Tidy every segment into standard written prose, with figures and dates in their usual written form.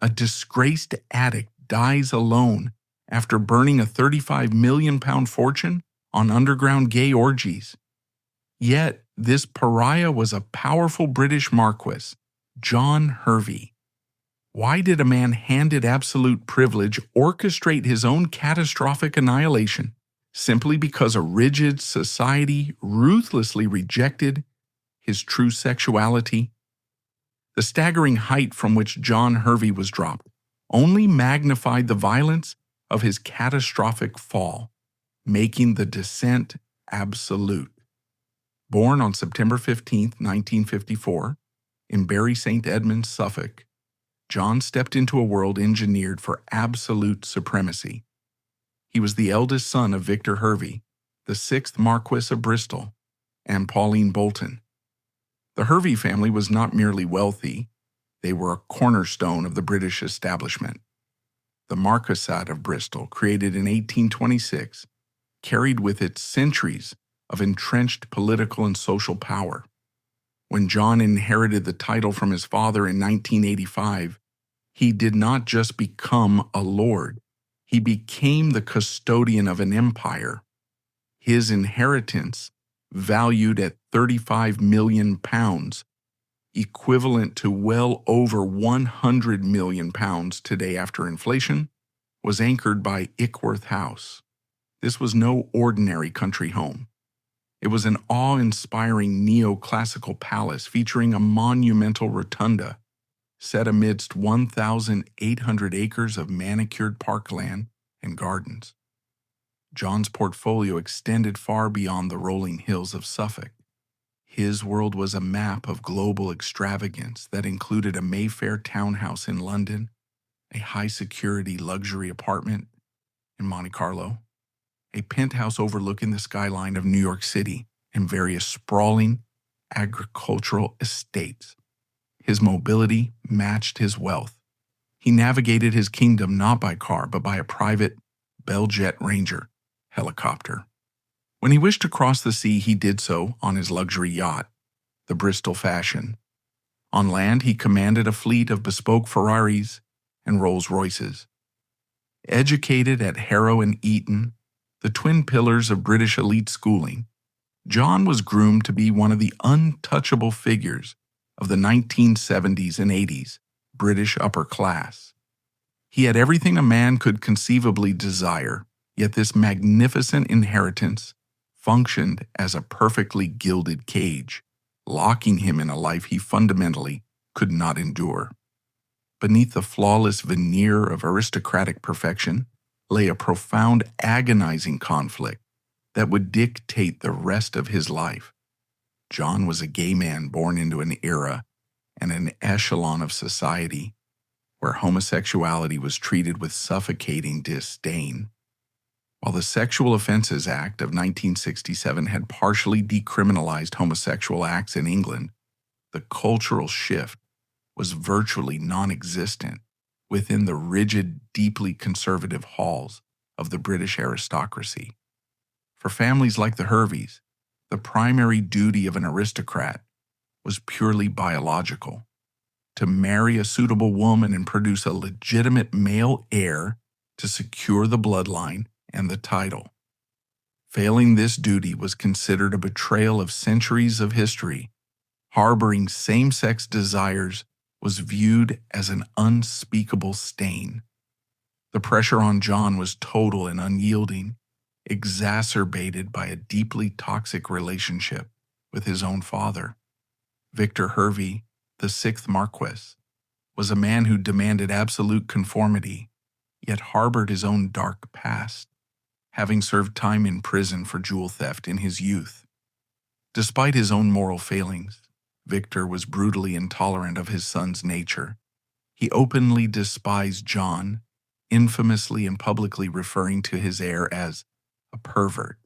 A disgraced addict dies alone after burning a 35 million pound fortune on underground gay orgies. Yet, this pariah was a powerful British Marquess, John Hervey. Why did a man handed absolute privilege orchestrate his own catastrophic annihilation simply because a rigid society ruthlessly rejected his true sexuality? The staggering height from which John Hervey was dropped only magnified the violence of his catastrophic fall, making the descent absolute. Born on September 15, 1954, in Bury St. Edmunds, Suffolk, John stepped into a world engineered for absolute supremacy. He was the eldest son of Victor Hervey, the 6th Marquess of Bristol, and Pauline Bolton. The Hervey family was not merely wealthy, they were a cornerstone of the British establishment. The Marquessate of Bristol, created in 1826, carried with it centuries of entrenched political and social power. When John inherited the title from his father in 1985, he did not just become a lord, he became the custodian of an empire. His inheritance, valued at 35 million pounds, equivalent to well over 100 million pounds today after inflation, was anchored by Ickworth House. This was no ordinary country home. It was an awe-inspiring neoclassical palace featuring a monumental rotunda set amidst 1,800 acres of manicured parkland and gardens. John's portfolio extended far beyond the rolling hills of Suffolk. His world was a map of global extravagance that included a Mayfair townhouse in London, a high-security luxury apartment in Monte Carlo, a penthouse overlooking the skyline of New York City, and various sprawling agricultural estates. His mobility matched his wealth. He navigated his kingdom not by car, but by a private Bell-Jet Ranger helicopter. When he wished to cross the sea, he did so on his luxury yacht, the Bristol Fashion. On land, he commanded a fleet of bespoke Ferraris and Rolls-Royces. Educated at Harrow and Eton, the twin pillars of British elite schooling, John was groomed to be one of the untouchable figures of the 1970s and 80s British upper class. He had everything a man could conceivably desire, yet this magnificent inheritance functioned as a perfectly gilded cage, locking him in a life he fundamentally could not endure. Beneath the flawless veneer of aristocratic perfection lay a profound, agonizing conflict that would dictate the rest of his life. John was a gay man born into an era and an echelon of society where homosexuality was treated with suffocating disdain. While the Sexual Offences Act of 1967 had partially decriminalized homosexual acts in England, the cultural shift was virtually non-existent within the rigid, deeply conservative halls of the British aristocracy. For families like the Herveys, the primary duty of an aristocrat was purely biological: to marry a suitable woman and produce a legitimate male heir to secure the bloodline and the title. Failing this duty was considered a betrayal of centuries of history. Harboring same-sex desires was viewed as an unspeakable stain. The pressure on John was total and unyielding, exacerbated by a deeply toxic relationship with his own father. Victor Hervey, the 6th Marquess, was a man who demanded absolute conformity, yet harbored his own dark past, having served time in prison for jewel theft in his youth. Despite his own moral failings, Victor was brutally intolerant of his son's nature. He openly despised John, infamously and publicly referring to his heir as a pervert.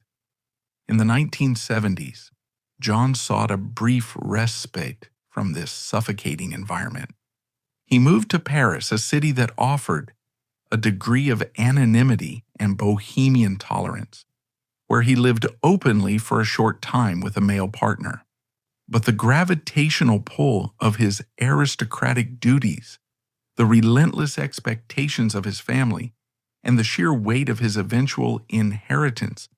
In the 1970s, John sought a brief respite from this suffocating environment. He moved to Paris, a city that offered a degree of anonymity and bohemian tolerance, where he lived openly for a short time with a male partner. But the gravitational pull of his aristocratic duties The relentless expectations of his family and the sheer weight of his eventual inheritance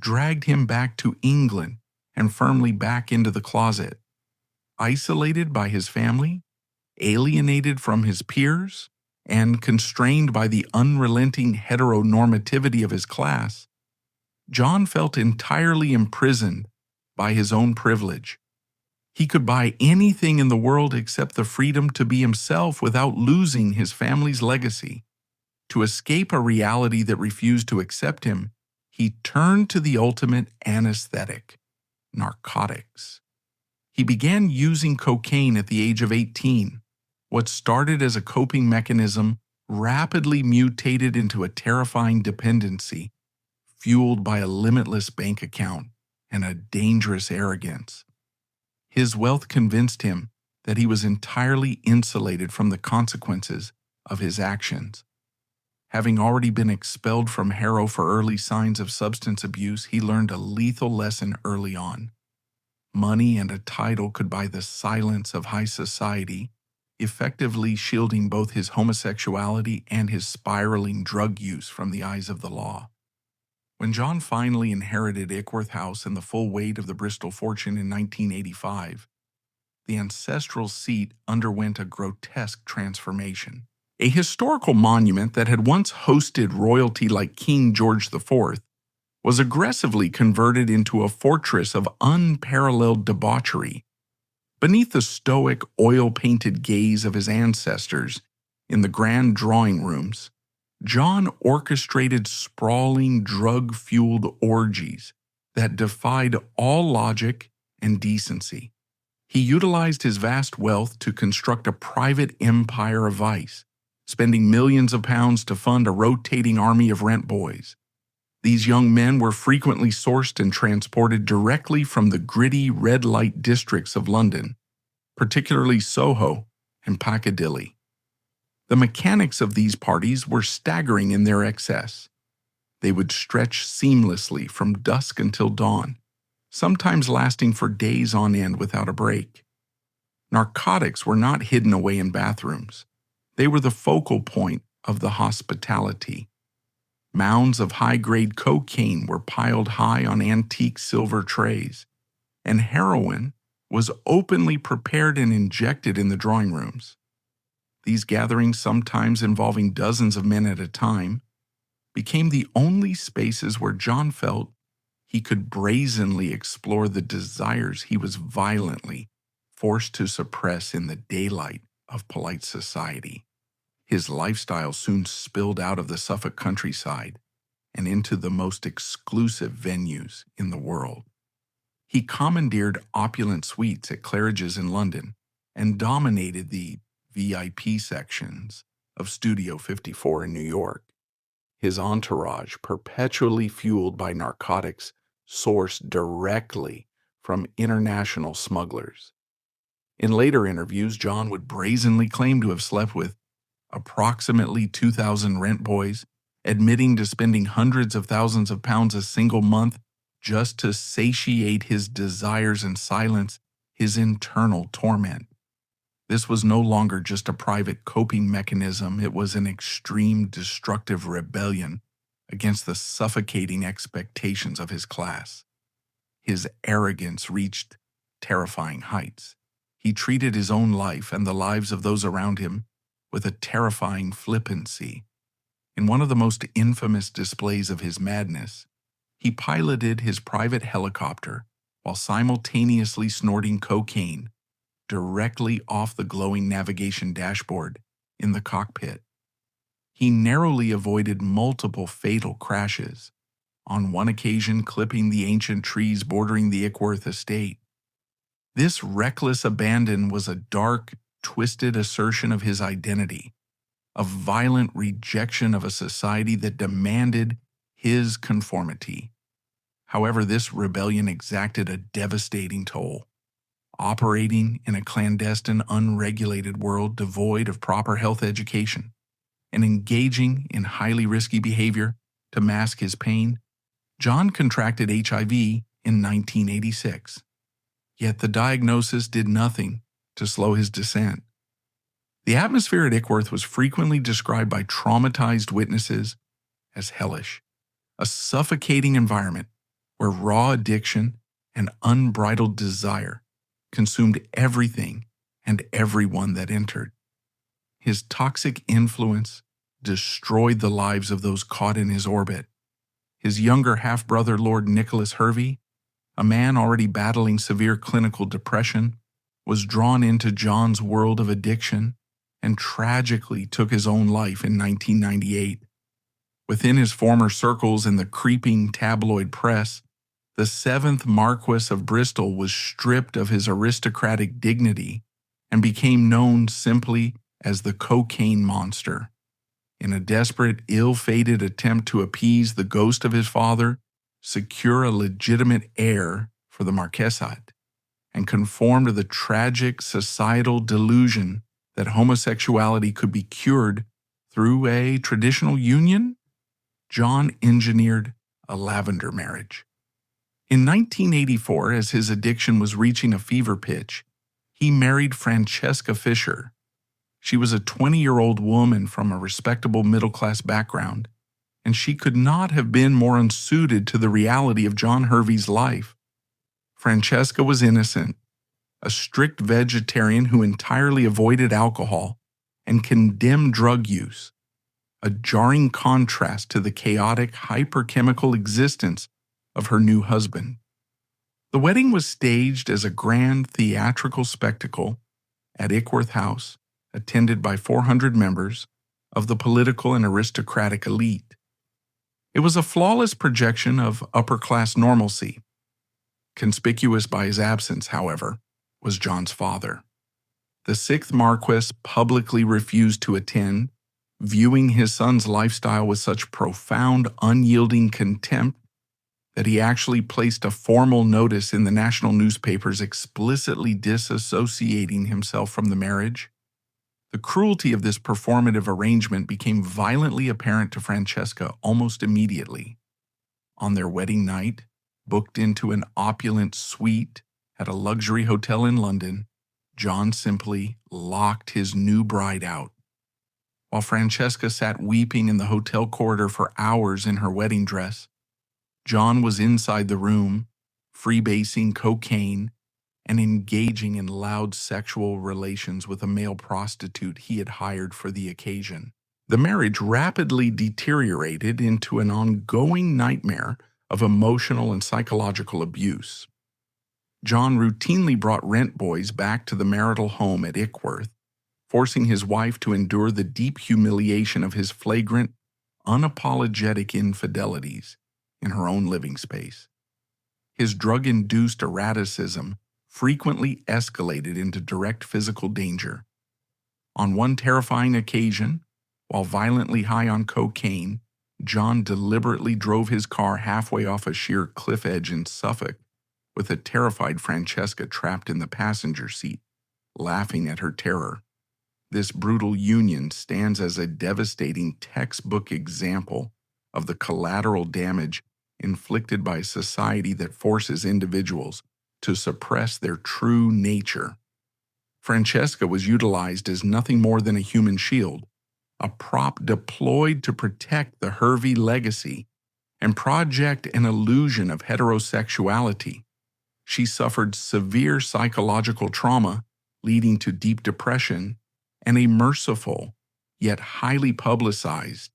dragged him back to England and firmly back into the closet. Isolated by his family, alienated from his peers, and constrained by the unrelenting heteronormativity of his class, John felt entirely imprisoned by his own privilege. He could buy anything in the world except the freedom to be himself without losing his family's legacy. To escape a reality that refused to accept him, he turned to the ultimate anesthetic, narcotics. He began using cocaine at the age of 18. What started as a coping mechanism rapidly mutated into a terrifying dependency, fueled by a limitless bank account and a dangerous arrogance. His wealth convinced him that he was entirely insulated from the consequences of his actions. Having already been expelled from Harrow for early signs of substance abuse, he learned a lethal lesson early on. Money and a title could buy the silence of high society, effectively shielding both his homosexuality and his spiraling drug use from the eyes of the law. When John finally inherited Ickworth House and the full weight of the Bristol fortune in 1985, the ancestral seat underwent a grotesque transformation. A historical monument that had once hosted royalty like King George IV was aggressively converted into a fortress of unparalleled debauchery. Beneath the stoic, oil-painted gaze of his ancestors in the grand drawing rooms, John orchestrated sprawling, drug-fueled orgies that defied all logic and decency. He utilized his vast wealth to construct a private empire of vice, spending millions of pounds to fund a rotating army of rent boys. These young men were frequently sourced and transported directly from the gritty red light districts of London, particularly Soho and Piccadilly. The mechanics of these parties were staggering in their excess. They would stretch seamlessly from dusk until dawn, sometimes lasting for days on end without a break. Narcotics were not hidden away in bathrooms. They were the focal point of the hospitality. Mounds of high-grade cocaine were piled high on antique silver trays, and heroin was openly prepared and injected in the drawing rooms. These gatherings, sometimes involving dozens of men at a time, became the only spaces where John felt he could brazenly explore the desires he was violently forced to suppress in the daylight of polite society. His lifestyle soon spilled out of the Suffolk countryside and into the most exclusive venues in the world. He commandeered opulent suites at Claridge's in London and dominated the VIP sections of Studio 54 in New York. His entourage, perpetually fueled by narcotics sourced directly from international smugglers. In later interviews, John would brazenly claim to have slept with approximately 2,000 rent boys, admitting to spending hundreds of thousands of pounds a single month just to satiate his desires and silence his internal torment. This was no longer just a private coping mechanism, it was an extreme destructive rebellion against the suffocating expectations of his class. His arrogance reached terrifying heights. He treated his own life and the lives of those around him with a terrifying flippancy. In one of the most infamous displays of his madness, he piloted his private helicopter while simultaneously snorting cocaine directly off the glowing navigation dashboard in the cockpit. He narrowly avoided multiple fatal crashes, on one occasion clipping the ancient trees bordering the Ickworth estate. This reckless abandon was a dark, twisted assertion of his identity, a violent rejection of a society that demanded his conformity. However, this rebellion exacted a devastating toll. Operating in a clandestine, unregulated world devoid of proper health education, and engaging in highly risky behavior to mask his pain, John contracted HIV in 1986. Yet the diagnosis did nothing to slow his descent. The atmosphere at Ickworth was frequently described by traumatized witnesses as hellish, a suffocating environment where raw addiction and unbridled desire consumed everything and everyone that entered. His toxic influence destroyed the lives of those caught in his orbit. His younger half-brother, Lord Nicholas Hervey, a man already battling severe clinical depression, was drawn into John's world of addiction and tragically took his own life in 1998. Within his former circles in the creeping tabloid press, the 7th Marquess of Bristol was stripped of his aristocratic dignity and became known simply as the cocaine monster. In a desperate, ill-fated attempt to appease the ghost of his father, secure a legitimate heir for the Marquessate, and conform to the tragic societal delusion that homosexuality could be cured through a traditional union, John engineered a lavender marriage. In 1984, as his addiction was reaching a fever pitch, he married Francesca Fisher. She was a 20-year-old woman from a respectable middle-class background, and she could not have been more unsuited to the reality of John Hervey's life. Francesca was innocent, a strict vegetarian who entirely avoided alcohol and condemned drug use, a jarring contrast to the chaotic, hyperchemical existence of her new husband. The wedding was staged as a grand theatrical spectacle at Ickworth House, attended by 400 members of the political and aristocratic elite. It was a flawless projection of upper-class normalcy. Conspicuous by his absence, however, was John's father. The 6th Marquess publicly refused to attend, viewing his son's lifestyle with such profound, unyielding contempt that he actually placed a formal notice in the national newspapers explicitly disassociating himself from the marriage. The cruelty of this performative arrangement became violently apparent to Francesca almost immediately. On their wedding night, booked into an opulent suite at a luxury hotel in London, John simply locked his new bride out. While Francesca sat weeping in the hotel corridor for hours in her wedding dress, John was inside the room, freebasing cocaine and engaging in loud sexual relations with a male prostitute he had hired for the occasion. The marriage rapidly deteriorated into an ongoing nightmare of emotional and psychological abuse. John routinely brought rent boys back to the marital home at Ickworth, forcing his wife to endure the deep humiliation of his flagrant, unapologetic infidelities in her own living space. His drug-induced erraticism frequently escalated into direct physical danger. On one terrifying occasion, while violently high on cocaine, John deliberately drove his car halfway off a sheer cliff edge in Suffolk, with a terrified Francesca trapped in the passenger seat, laughing at her terror. This brutal union stands as a devastating textbook example of the collateral damage inflicted by a society that forces individuals to suppress their true nature. Francesca was utilized as nothing more than a human shield, a prop deployed to protect the Hervey legacy and project an illusion of heterosexuality. She suffered severe psychological trauma, leading to deep depression and a merciful, yet highly publicized,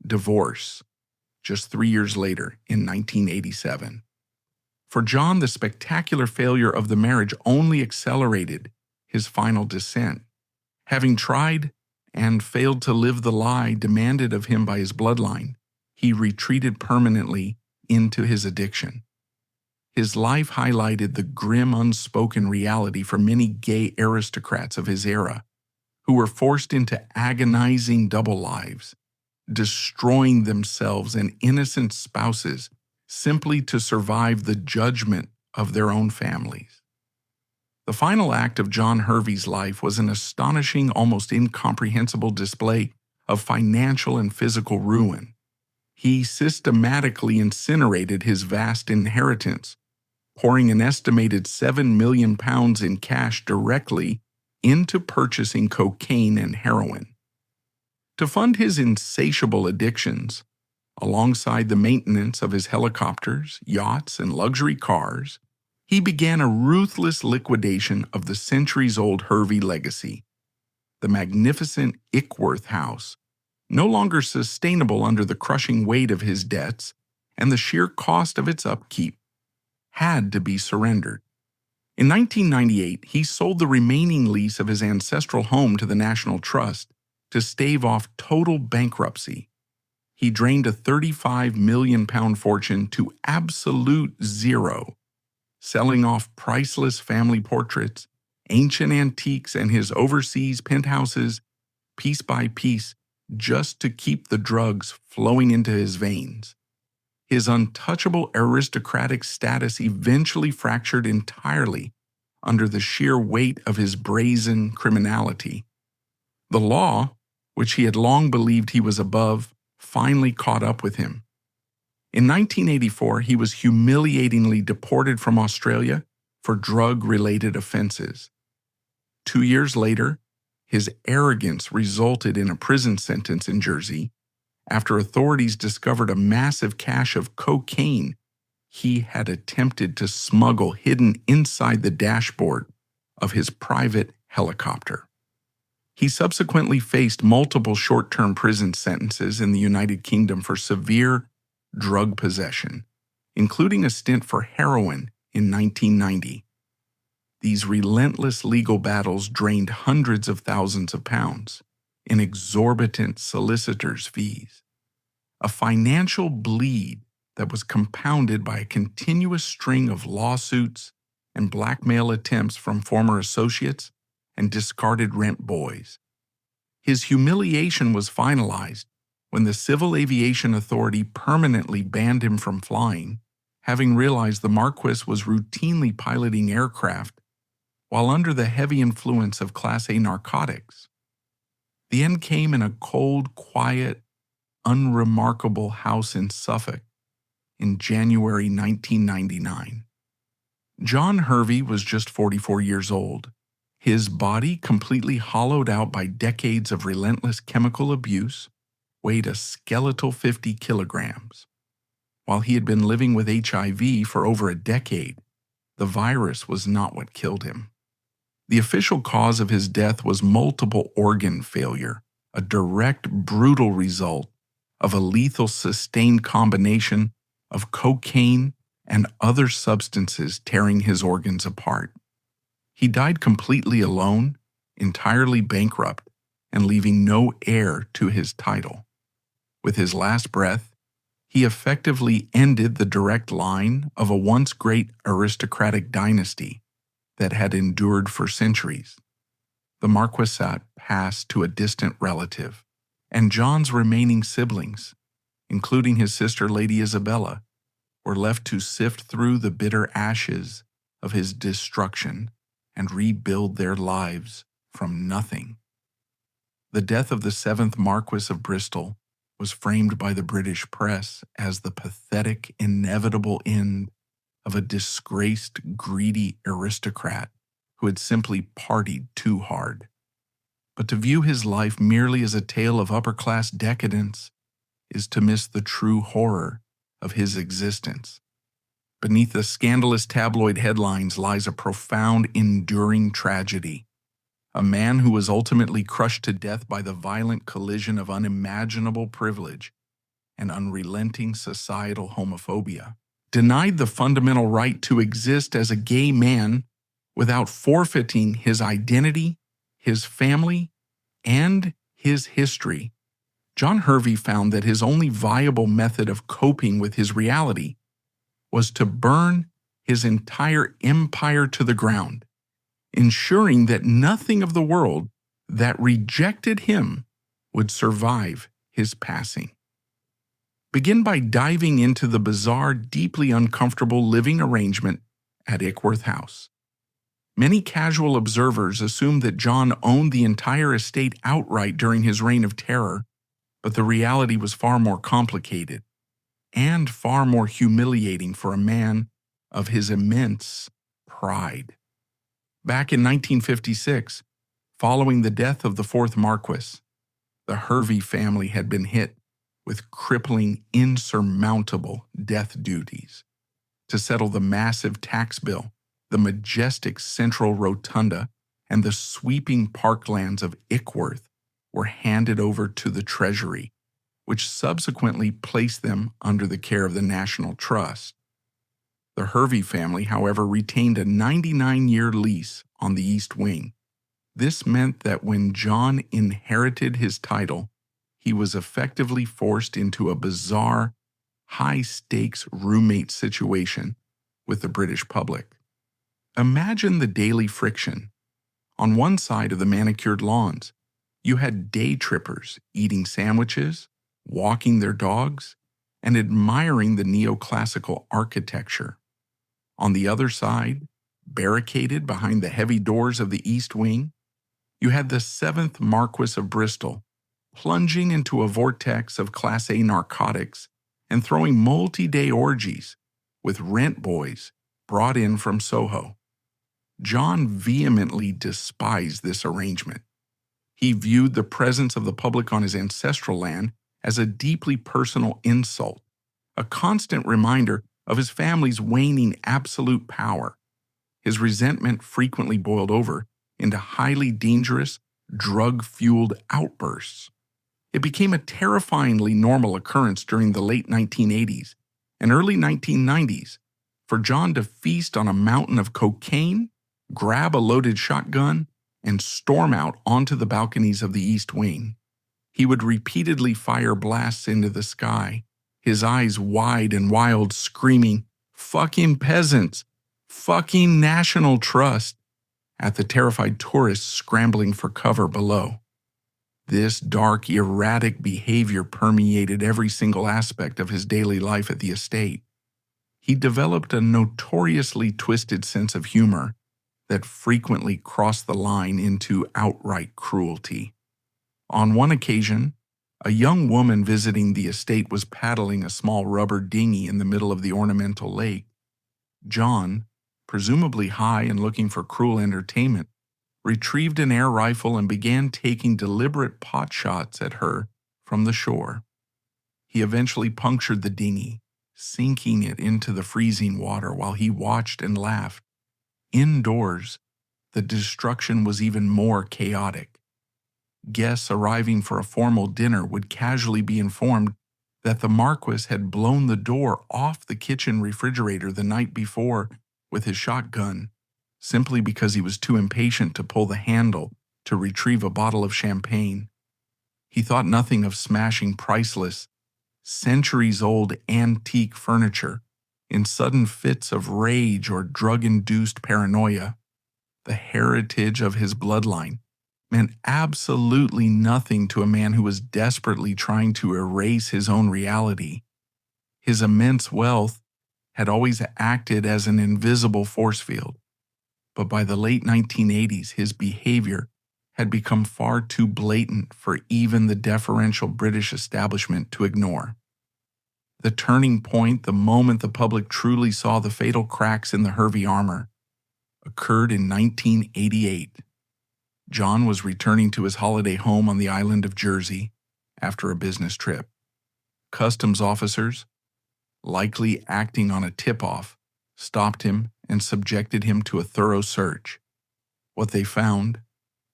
divorce just 3 years later in 1987. For John, the spectacular failure of the marriage only accelerated his final descent. Having tried and failed to live the lie demanded of him by his bloodline, he retreated permanently into his addiction. His life highlighted the grim, unspoken reality for many gay aristocrats of his era, who were forced into agonizing double lives, destroying themselves and innocent spouses simply to survive the judgment of their own families. The final act of John Hervey's life was an astonishing, almost incomprehensible display of financial and physical ruin. He systematically incinerated his vast inheritance, pouring an estimated £7 million in cash directly into purchasing cocaine and heroin. To fund his insatiable addictions, alongside the maintenance of his helicopters, yachts, and luxury cars, he began a ruthless liquidation of the centuries-old Hervey legacy. The magnificent Ickworth house, no longer sustainable under the crushing weight of his debts and the sheer cost of its upkeep, had to be surrendered. In 1998, he sold the remaining lease of his ancestral home to the National Trust to stave off total bankruptcy. He drained a £35 million fortune to absolute zero, selling off priceless family portraits, ancient antiques, and his overseas penthouses piece by piece just to keep the drugs flowing into his veins. His untouchable aristocratic status eventually fractured entirely under the sheer weight of his brazen criminality. The law, which he had long believed he was above, finally caught up with him. In 1984, he was humiliatingly deported from Australia for drug-related offenses. 2 years later, his arrogance resulted in a prison sentence in Jersey after authorities discovered a massive cache of cocaine he had attempted to smuggle hidden inside the dashboard of his private helicopter. He subsequently faced multiple short-term prison sentences in the United Kingdom for severe drug possession, including a stint for heroin in 1990. These relentless legal battles drained hundreds of thousands of pounds in exorbitant solicitors' fees, a financial bleed that was compounded by a continuous string of lawsuits and blackmail attempts from former associates and discarded rent boys. His humiliation was finalized when the Civil Aviation Authority permanently banned him from flying, having realized the Marquess was routinely piloting aircraft while under the heavy influence of Class A narcotics. The end came in a cold, quiet, unremarkable house in Suffolk in January 1999. John Hervey was just 44 years old, his body completely hollowed out by decades of relentless chemical abuse, weighed a skeletal 50 kilograms. While he had been living with HIV for over a decade, the virus was not what killed him. The official cause of his death was multiple organ failure, a direct, brutal result of a lethal sustained combination of cocaine and other substances tearing his organs apart. He died completely alone, entirely bankrupt, and leaving no heir to his title. With his last breath, he effectively ended the direct line of a once great aristocratic dynasty that had endured for centuries. The Marquessate passed to a distant relative, and John's remaining siblings, including his sister Lady Isabella, were left to sift through the bitter ashes of his destruction and rebuild their lives from nothing. The death of the 7th Marquess of Bristol was framed by the British press as the pathetic, inevitable end of a disgraced, greedy aristocrat who had simply partied too hard. But to view his life merely as a tale of upper-class decadence is to miss the true horror of his existence. Beneath the scandalous tabloid headlines lies a profound, enduring tragedy. A man who was ultimately crushed to death by the violent collision of unimaginable privilege and unrelenting societal homophobia, denied the fundamental right to exist as a gay man without forfeiting his identity, his family, and his history. John Hervey found that his only viable method of coping with his reality was to burn his entire empire to the ground, ensuring that nothing of the world that rejected him would survive his passing. Begin by diving into the bizarre, deeply uncomfortable living arrangement at Ickworth House. Many casual observers assumed that John owned the entire estate outright during his reign of terror, but the reality was far more complicated and far more humiliating for a man of his immense pride. Back in 1956, Following the death of the fourth Marquess, the Hervey family had been hit with crippling, insurmountable death duties. To settle the massive tax bill, the majestic central rotunda and the sweeping parklands of Ickworth were handed over to the Treasury, which subsequently placed them under the care of the National Trust. The Hervey family, however, retained a 99-year lease on the East Wing. This meant that when John inherited his title, he was effectively forced into a bizarre, high-stakes roommate situation with the British public. Imagine the daily friction. On one side of the manicured lawns, you had day trippers eating sandwiches, walking their dogs, and admiring the neoclassical architecture. On the other side, barricaded behind the heavy doors of the East Wing, you had the seventh Marquess of Bristol, plunging into a vortex of Class A narcotics and throwing multi-day orgies with rent boys brought in from Soho. John vehemently despised this arrangement. He viewed the presence of the public on his ancestral land as a deeply personal insult, a constant reminder of his family's waning absolute power. His resentment frequently boiled over into highly dangerous, drug-fueled outbursts. It became a terrifyingly normal occurrence during the late 1980s and early 1990s for John to feast on a mountain of cocaine, grab a loaded shotgun, and storm out onto the balconies of the East Wing. He would repeatedly fire blasts into the sky, his eyes wide and wild, screaming, "Fucking peasants! Fucking National Trust!" at the terrified tourists scrambling for cover below. This dark, erratic behavior permeated every single aspect of his daily life at the estate. He developed a notoriously twisted sense of humor that frequently crossed the line into outright cruelty. On one occasion, a young woman visiting the estate was paddling a small rubber dinghy in the middle of the ornamental lake. John, presumably high and looking for cruel entertainment, retrieved an air rifle and began taking deliberate pot shots at her from the shore. He eventually punctured the dinghy, sinking it into the freezing water while he watched and laughed. Indoors, the destruction was even more chaotic. Guests arriving for a formal dinner would casually be informed that the Marquess had blown the door off the kitchen refrigerator the night before with his shotgun, simply because he was too impatient to pull the handle to retrieve a bottle of champagne. He thought nothing of smashing priceless, centuries-old antique furniture in sudden fits of rage or drug-induced paranoia. The heritage of his bloodline meant absolutely nothing to a man who was desperately trying to erase his own reality. His immense wealth had always acted as an invisible force field, but by the late 1980s, his behavior had become far too blatant for even the deferential British establishment to ignore. The turning point, the moment the public truly saw the fatal cracks in the Hervey armor, occurred in 1988. John was returning to his holiday home on the island of Jersey after a business trip. Customs officers, likely acting on a tip-off, stopped him and subjected him to a thorough search. What they found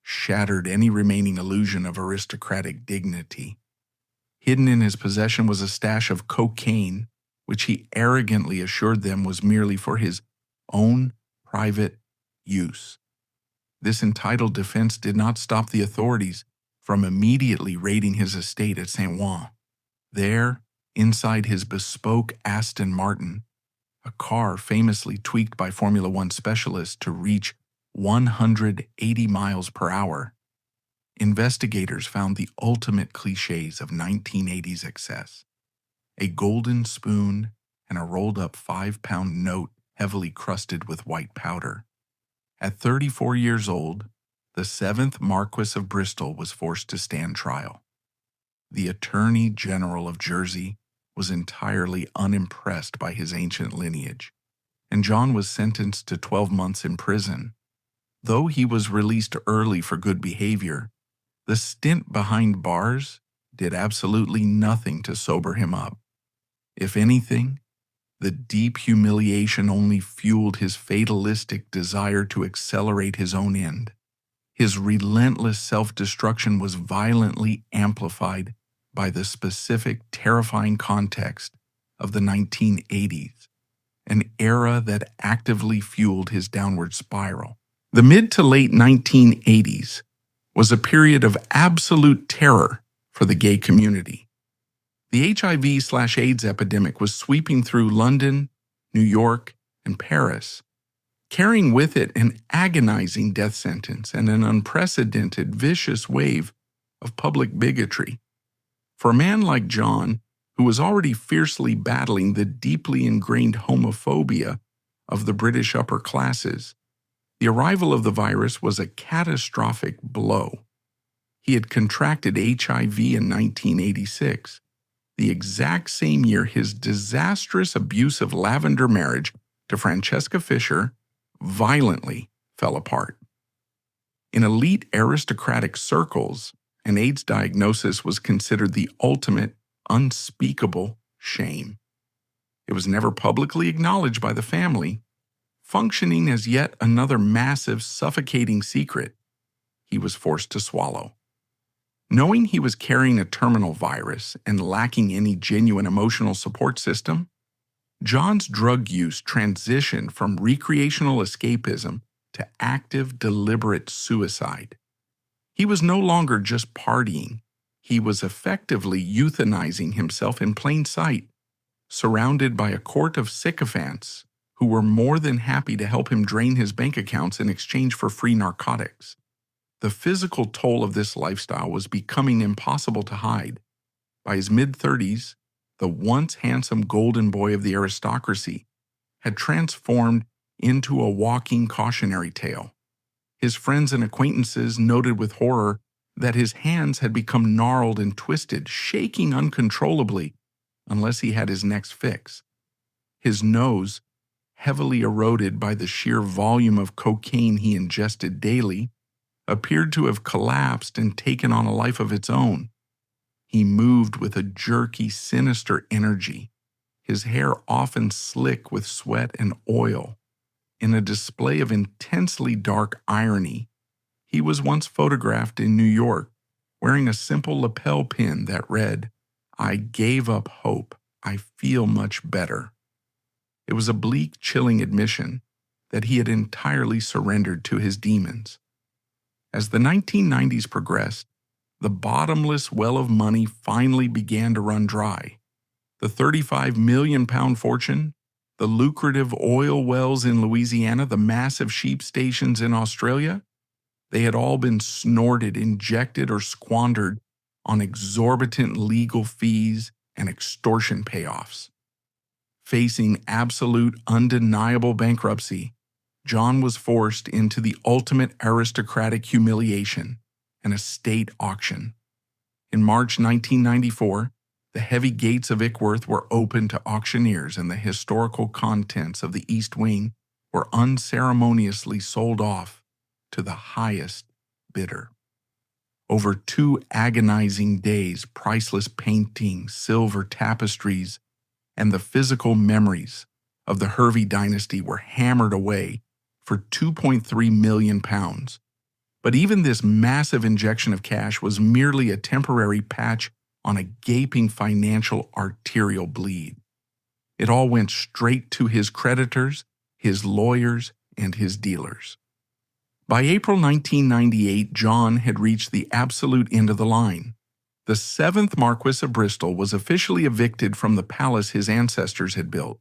shattered any remaining illusion of aristocratic dignity. Hidden in his possession was a stash of cocaine, which he arrogantly assured them was merely for his own private use. This entitled defense did not stop the authorities from immediately raiding his estate at St. Juan. There, inside his bespoke Aston Martin, a car famously tweaked by Formula One specialists to reach 180 miles per hour, investigators found the ultimate cliches of 1980s excess: a golden spoon and a rolled-up 5-pound note heavily crusted with white powder. At 34 years old, the 7th Marquess of Bristol was forced to stand trial. The Attorney General of Jersey was entirely unimpressed by his ancient lineage, and John was sentenced to 12 months in prison. Though he was released early for good behavior, the stint behind bars did absolutely nothing to sober him up. If anything, the deep humiliation only fueled his fatalistic desire to accelerate his own end. His relentless self-destruction was violently amplified by the specific, terrifying context of the 1980s, an era that actively fueled his downward spiral. The mid to late 1980s was a period of absolute terror for the gay community. The HIV/AIDS epidemic was sweeping through London, New York, and Paris, carrying with it an agonizing death sentence and an unprecedented, vicious wave of public bigotry. For a man like John, who was already fiercely battling the deeply ingrained homophobia of the British upper classes, the arrival of the virus was a catastrophic blow. He had contracted HIV in 1986, the exact same year his disastrous abusive lavender marriage to Francesca Fisher violently fell apart. In elite aristocratic circles, an AIDS diagnosis was considered the ultimate, unspeakable shame. It was never publicly acknowledged by the family, functioning as yet another massive, suffocating secret he was forced to swallow. Knowing he was carrying a terminal virus and lacking any genuine emotional support system, John's drug use transitioned from recreational escapism to active, deliberate suicide. He was no longer just partying. He was effectively euthanizing himself in plain sight, surrounded by a court of sycophants who were more than happy to help him drain his bank accounts in exchange for free narcotics. The physical toll of this lifestyle was becoming impossible to hide. By his mid-30s, the once handsome golden boy of the aristocracy had transformed into a walking cautionary tale. His friends and acquaintances noted with horror that his hands had become gnarled and twisted, shaking uncontrollably unless he had his next fix. His nose, heavily eroded by the sheer volume of cocaine he ingested daily, appeared to have collapsed and taken on a life of its own. He moved with a jerky, sinister energy, his hair often slick with sweat and oil. In a display of intensely dark irony, he was once photographed in New York wearing a simple lapel pin that read, "I gave up hope. I feel much better." It was a bleak, chilling admission that he had entirely surrendered to his demons. As the 1990s progressed, the bottomless well of money finally began to run dry. The £35 million fortune, the lucrative oil wells in Louisiana, the massive sheep stations in Australia, they had all been snorted, injected, or squandered on exorbitant legal fees and extortion payoffs. Facing absolute, undeniable bankruptcy, John was forced into the ultimate aristocratic humiliation, an estate auction. In March 1994, the heavy gates of Ickworth were opened to auctioneers and the historical contents of the East Wing were unceremoniously sold off to the highest bidder. Over 2 agonizing days, priceless paintings, silver tapestries, and the physical memories of the Hervey dynasty were hammered away for £2.3 million. But even this massive injection of cash was merely a temporary patch on a gaping financial arterial bleed. It all went straight to his creditors, his lawyers, and his dealers. By April 1998, John had reached the absolute end of the line. The 7th Marquess of Bristol was officially evicted from the palace his ancestors had built.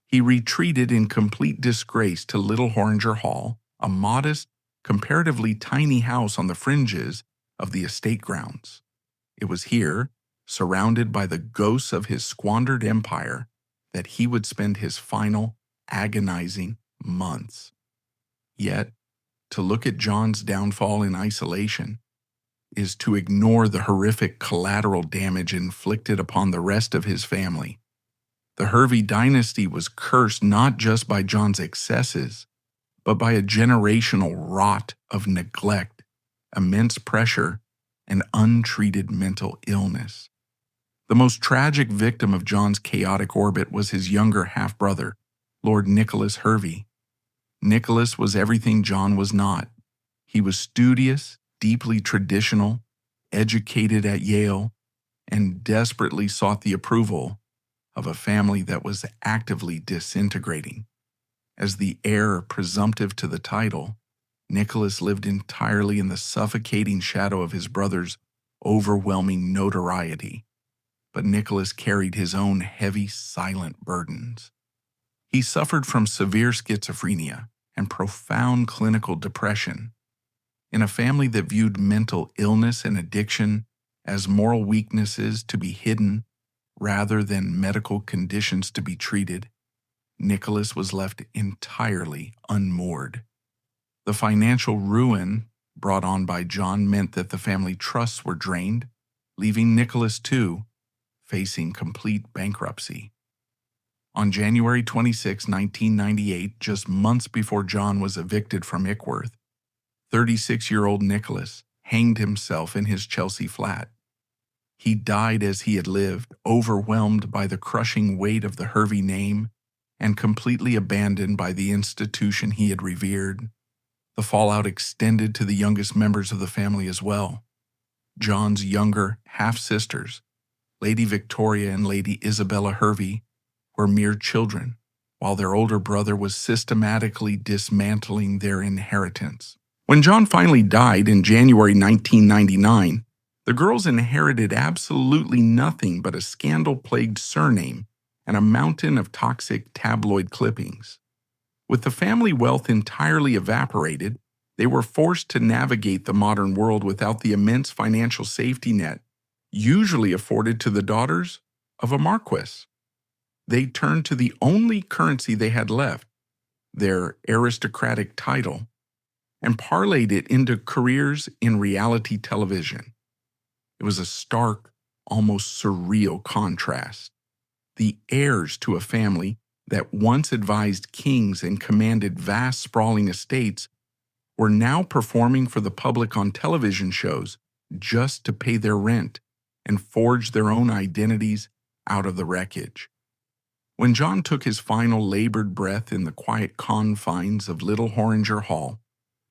He retreated in complete disgrace to Little Horringer Hall, a modest, comparatively tiny house on the fringes of the estate grounds. It was here, surrounded by the ghosts of his squandered empire, that he would spend his final, agonizing months. Yet, to look at John's downfall in isolation is to ignore the horrific collateral damage inflicted upon the rest of his family. The Hervey dynasty was cursed not just by John's excesses, but by a generational rot of neglect, immense pressure, and untreated mental illness. The most tragic victim of John's chaotic orbit was his younger half-brother, Lord Nicholas Hervey. Nicholas was everything John was not. He was studious, deeply traditional, educated at Yale, and desperately sought the approval of a family that was actively disintegrating. As the heir presumptive to the title, Nicholas lived entirely in the suffocating shadow of his brother's overwhelming notoriety. But Nicholas carried his own heavy, silent burdens. He suffered from severe schizophrenia and profound clinical depression. In a family that viewed mental illness and addiction as moral weaknesses to be hidden rather than medical conditions to be treated, Nicholas was left entirely unmoored. The financial ruin brought on by John meant that the family trusts were drained, leaving Nicholas, too, facing complete bankruptcy. On January 26, 1998, just months before John was evicted from Ickworth, 36-year-old Nicholas hanged himself in his Chelsea flat. He died as he had lived, overwhelmed by the crushing weight of the Hervey name and completely abandoned by the institution he had revered. The fallout extended to the youngest members of the family as well. John's younger half-sisters, Lady Victoria and Lady Isabella Hervey, were mere children, while their older brother was systematically dismantling their inheritance. When John finally died in January 1999, the girls inherited absolutely nothing but a scandal-plagued surname and a mountain of toxic tabloid clippings. With the family wealth entirely evaporated, they were forced to navigate the modern world without the immense financial safety net usually afforded to the daughters of a marquess. They turned to the only currency they had left, their aristocratic title, and parlayed it into careers in reality television. It was a stark, almost surreal contrast. The heirs to a family that once advised kings and commanded vast sprawling estates were now performing for the public on television shows just to pay their rent and forge their own identities out of the wreckage. When John took his final labored breath in the quiet confines of Little Horinger Hall,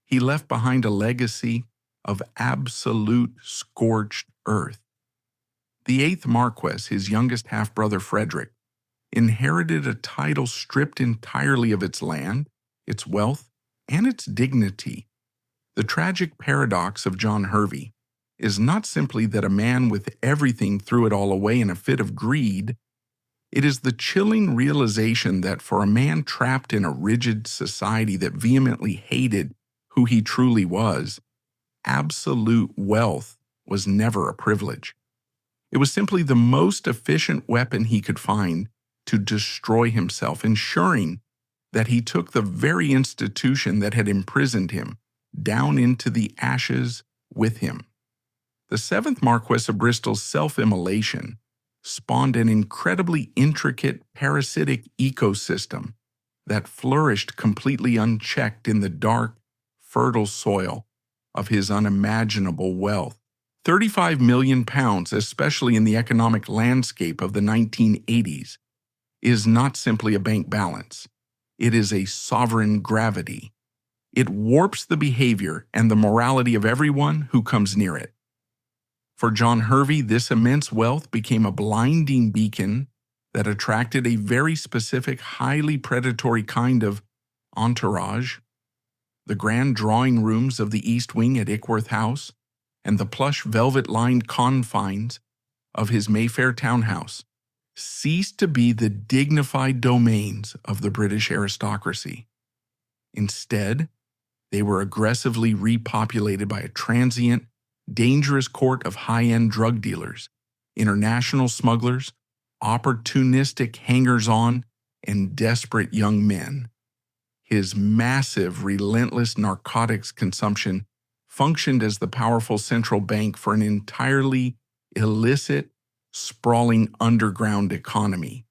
he left behind a legacy of absolute scorched earth. The eighth Marquess, his youngest half-brother Frederick, inherited a title stripped entirely of its land, its wealth, and its dignity. The tragic paradox of John Hervey is not simply that a man with everything threw it all away in a fit of greed. It is the chilling realization that for a man trapped in a rigid society that vehemently hated who he truly was, absolute wealth was never a privilege. It was simply the most efficient weapon he could find to destroy himself, ensuring that he took the very institution that had imprisoned him down into the ashes with him. The seventh Marquess of Bristol's self-immolation spawned an incredibly intricate parasitic ecosystem that flourished completely unchecked in the dark, fertile soil of his unimaginable wealth. 35 million pounds, especially in the economic landscape of the 1980s, is not simply a bank balance. It is a sovereign gravity. It warps the behavior and the morality of everyone who comes near it. For John Hervey, this immense wealth became a blinding beacon that attracted a very specific, highly predatory kind of entourage. The grand drawing rooms of the East Wing at Ickworth House and the plush velvet-lined confines of his Mayfair townhouse ceased to be the dignified domains of the British aristocracy. Instead, they were aggressively repopulated by a transient, dangerous court of high-end drug dealers, international smugglers, opportunistic hangers-on, and desperate young men. His massive, relentless narcotics consumption functioned as the powerful central bank for an entirely illicit, sprawling underground economy.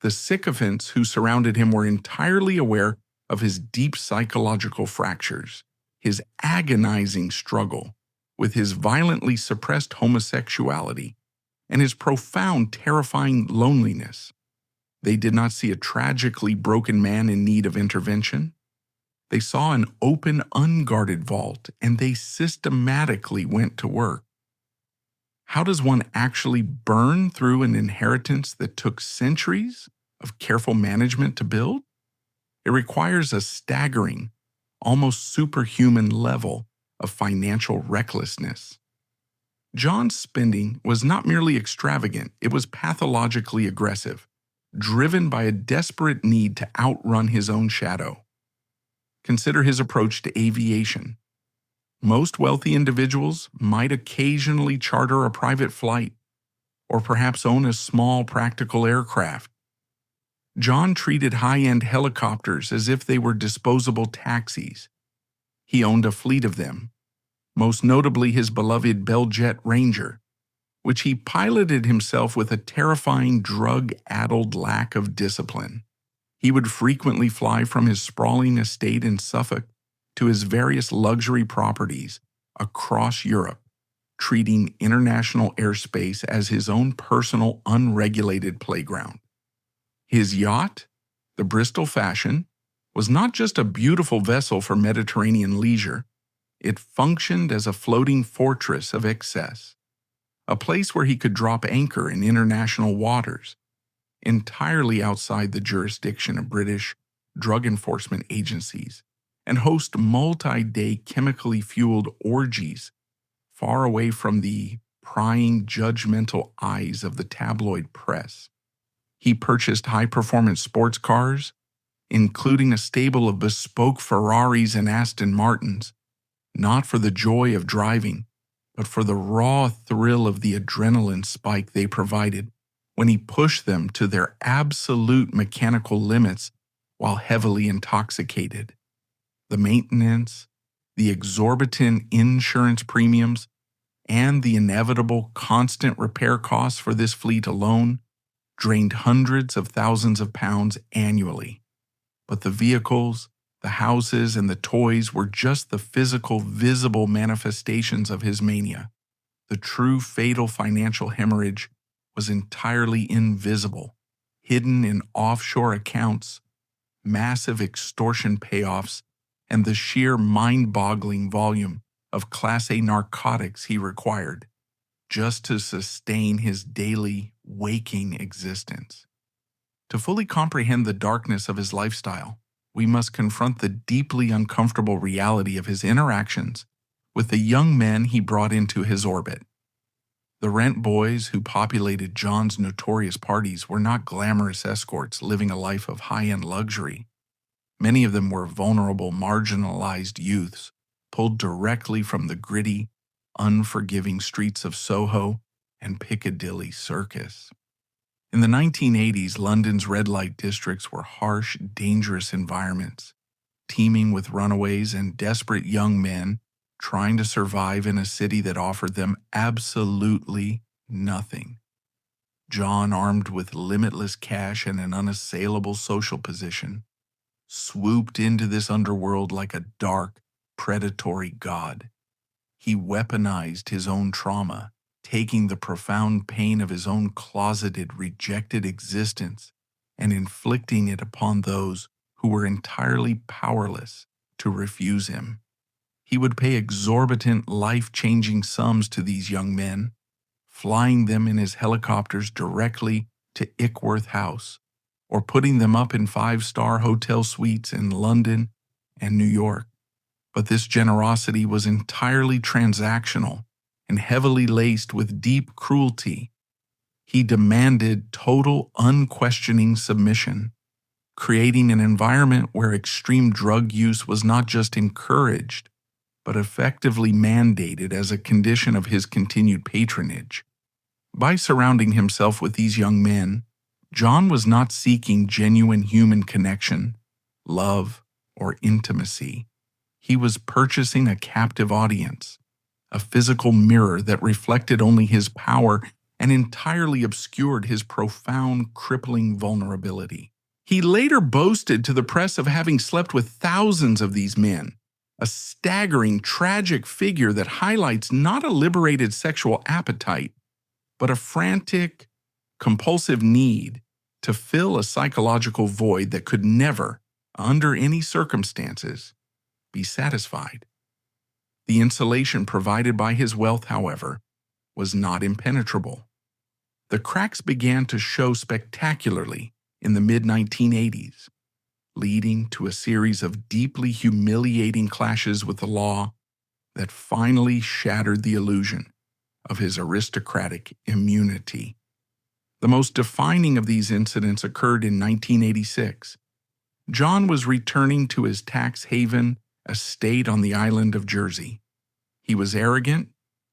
The sycophants who surrounded him were entirely aware of his deep psychological fractures, his agonizing struggle with his violently suppressed homosexuality, and his profound, terrifying loneliness. They did not see a tragically broken man in need of intervention. They saw an open, unguarded vault, and they systematically went to work. How does one actually burn through an inheritance that took centuries of careful management to build? It requires a staggering, almost superhuman level of financial recklessness. John's spending was not merely extravagant, it was pathologically aggressive, driven by a desperate need to outrun his own shadow. Consider his approach to aviation. Most wealthy individuals might occasionally charter a private flight, or perhaps own a small practical aircraft. John treated high-end helicopters as if they were disposable taxis. He owned a fleet of them, most notably his beloved Bell Jet Ranger, which he piloted himself with a terrifying drug-addled lack of discipline. He would frequently fly from his sprawling estate in Suffolk to his various luxury properties across Europe, treating international airspace as his own personal unregulated playground. His yacht, the Bristol Fashion, was not just a beautiful vessel for Mediterranean leisure, it functioned as a floating fortress of excess, a place where he could drop anchor in international waters, entirely outside the jurisdiction of British drug enforcement agencies, and host multi-day chemically fueled orgies far away from the prying, judgmental eyes of the tabloid press. He purchased high-performance sports cars, including a stable of bespoke Ferraris and Aston Martins, not for the joy of driving, but for the raw thrill of the adrenaline spike they provided when he pushed them to their absolute mechanical limits while heavily intoxicated. The maintenance, the exorbitant insurance premiums, and the inevitable constant repair costs for this fleet alone drained hundreds of thousands of pounds annually. But the vehicles, the houses, and the toys were just the physical, visible manifestations of his mania. The true fatal financial hemorrhage was entirely invisible, hidden in offshore accounts, massive extortion payoffs, and the sheer mind-boggling volume of Class A narcotics he required just to sustain his daily, waking existence. To fully comprehend the darkness of his lifestyle, we must confront the deeply uncomfortable reality of his interactions with the young men he brought into his orbit. The rent boys who populated John's notorious parties were not glamorous escorts living a life of high-end luxury. Many of them were vulnerable, marginalized youths pulled directly from the gritty, unforgiving streets of Soho and Piccadilly Circus. In the 1980s, London's red light districts were harsh, dangerous environments, teeming with runaways and desperate young men trying to survive in a city that offered them absolutely nothing. John, armed with limitless cash and an unassailable social position, swooped into this underworld like a dark, predatory god. He weaponized his own trauma, taking the profound pain of his own closeted, rejected existence and inflicting it upon those who were entirely powerless to refuse him. He would pay exorbitant, life-changing sums to these young men, flying them in his helicopters directly to Ickworth House, or putting them up in five-star hotel suites in London and New York. But this generosity was entirely transactional and heavily laced with deep cruelty. He demanded total, unquestioning submission, creating an environment where extreme drug use was not just encouraged, but effectively mandated as a condition of his continued patronage. By surrounding himself with these young men, John was not seeking genuine human connection, love, or intimacy. He was purchasing a captive audience, a physical mirror that reflected only his power and entirely obscured his profound, crippling vulnerability. He later boasted to the press of having slept with thousands of these men, a staggering, tragic figure that highlights not a liberated sexual appetite, but a frantic, compulsive need to fill a psychological void that could never, under any circumstances, be satisfied. The insulation provided by his wealth, however, was not impenetrable. The cracks began to show spectacularly in the mid-1980s, leading to a series of deeply humiliating clashes with the law that finally shattered the illusion of his aristocratic immunity. The most defining of these incidents occurred in 1986. John was returning to his tax haven estate on the island of Jersey. He was arrogant,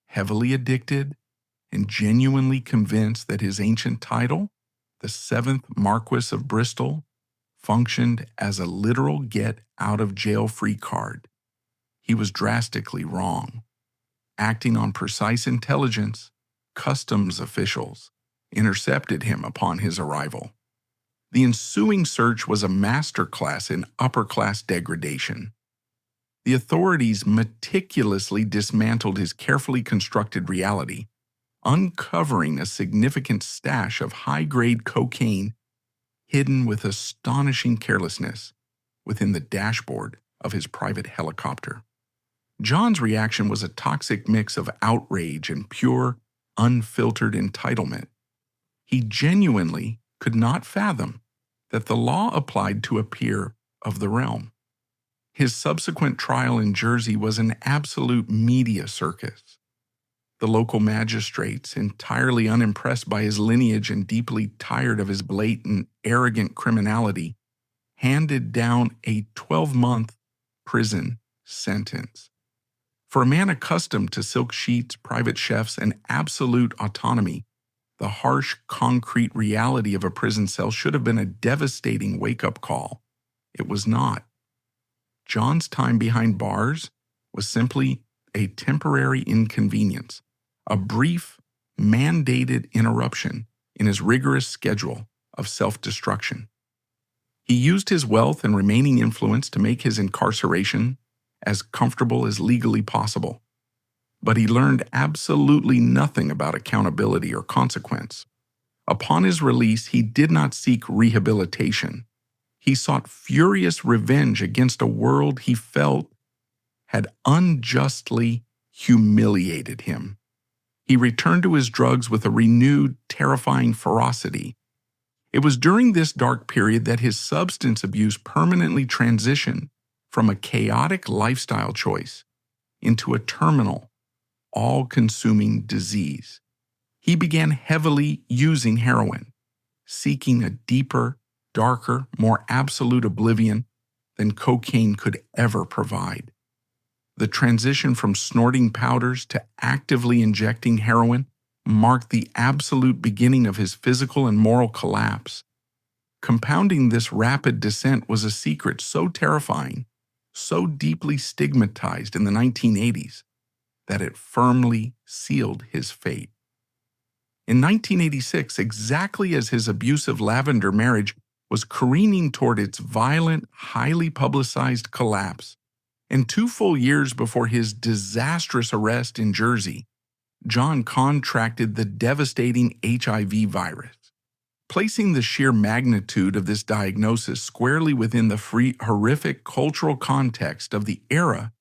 heavily addicted, and genuinely convinced that his ancient title, the 7th Marquess of Bristol, functioned as a literal get-out-of-jail-free card. He was drastically wrong. Acting on precise intelligence, customs officials intercepted him upon his arrival. The ensuing search was a masterclass in upper-class degradation. The authorities meticulously dismantled his carefully constructed reality, uncovering a significant stash of high-grade cocaine hidden with astonishing carelessness within the dashboard of his private helicopter. John's reaction was a toxic mix of outrage and pure, unfiltered entitlement. He genuinely could not fathom that the law applied to a peer of the realm. His subsequent trial in Jersey was an absolute media circus. The local magistrates, entirely unimpressed by his lineage and deeply tired of his blatant, arrogant criminality, handed down a 12-month prison sentence. For a man accustomed to silk sheets, private chefs, and absolute autonomy, the harsh, concrete reality of a prison cell should have been a devastating wake-up call. It was not. John's time behind bars was simply a temporary inconvenience, a brief, mandated interruption in his rigorous schedule of self-destruction. He used his wealth and remaining influence to make his incarceration as comfortable as legally possible. But he learned absolutely nothing about accountability or consequence. Upon his release, he did not seek rehabilitation. He sought furious revenge against a world he felt had unjustly humiliated him. He returned to his drugs with a renewed, terrifying ferocity. It was during this dark period that his substance abuse permanently transitioned from a chaotic lifestyle choice into a terminal, all-consuming disease. He began heavily using heroin, seeking a deeper, darker, more absolute oblivion than cocaine could ever provide. The transition from snorting powders to actively injecting heroin marked the absolute beginning of his physical and moral collapse. Compounding this rapid descent was a secret so terrifying, so deeply stigmatized in the 1980s, that it firmly sealed his fate. In 1986, exactly as his abusive lavender marriage was careening toward its violent, highly publicized collapse, and 2 full years before his disastrous arrest in Jersey, John contracted the devastating HIV virus. Placing the sheer magnitude of this diagnosis squarely within the horrific cultural context of the era